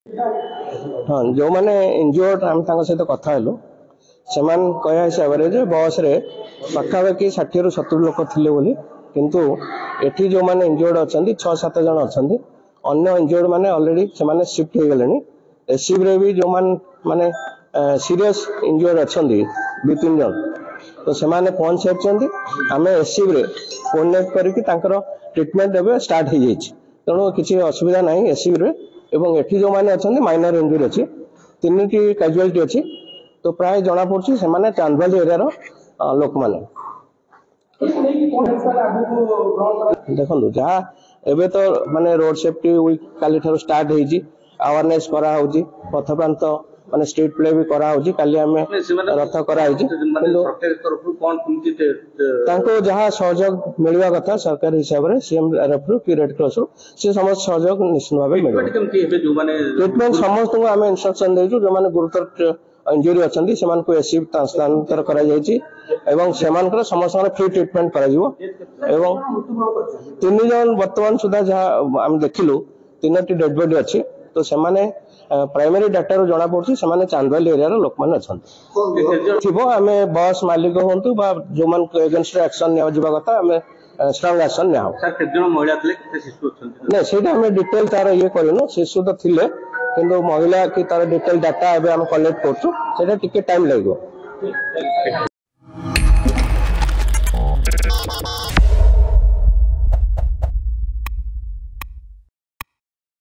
हाँ जो मैंने इंजुअर्ड आम सहित कथा हेलु से कह हिसाब से बस रे पाखापाखि 60 ରୁ 70 लोक थिले बोली किंतु एठी जो मैंने इंजुअर्ड अच्छा 6-7 जन अच्छा अन्य इंजुअर्ड मैंने ऑलरेडी से शिफ्ट हो गले एससीबी रे भी जो माने सीरियस इंजुअर्ड अच्छा 2-3 जन तो से पहुंच सारी आम एससीबी रे कोऑर्डिनेट करके ट्रिटमेंट एवं स्टार्ट हो जाइए तेणु किसी असुविधा ना एससीबी रे एवं एठी जो मैंने अच्छा माइनर इंजुरी अच्छी 3टी कैजुआलिटी अच्छी तो प्राय जना पड़ी से चांदबाली एरिया लोक मैंने देखो जहाँ एवं तो माने रोड सेफ्टी वीक काली ठार स्टार्ट होती अवेयरनेस करा पथ प्रांत माने स्ट्रीट प्ले भी करा काली आम रथ कराई जहाँ सहयोग मिलवा कथा सरकार हिसाब से सीएम तरफ कि रेड क्रॉस से समस्त सहयोग निश्चित भाव मिले ट्रिटमेंट समस्त को आम इंस्ट्रक्शन देचु जो मैंने गुरुतर इंजुरी अच्छा से एससीबी स्थानांतर कर समस्त फ्री ट्रिटमेंट कर 3 जन बर्तमान सुधा जहाँ आम देखिलु 3टी डेड बॉडी अच्छी तो से प्राइमरी डाटा रू जना पड़ी से चांदबाली एरिया लोक मैंने अच्छा आम बस मालिक हूँ जो मन एगेंस्ट एक्शन निया कथा आम स्ट्रांग एक्शन नहीं से डिटेल तार ये करनु शिशु तो थिले किंतु महिला कि तार डिटेल डाटा एवं कलेक्ट करछु टाइम लगे।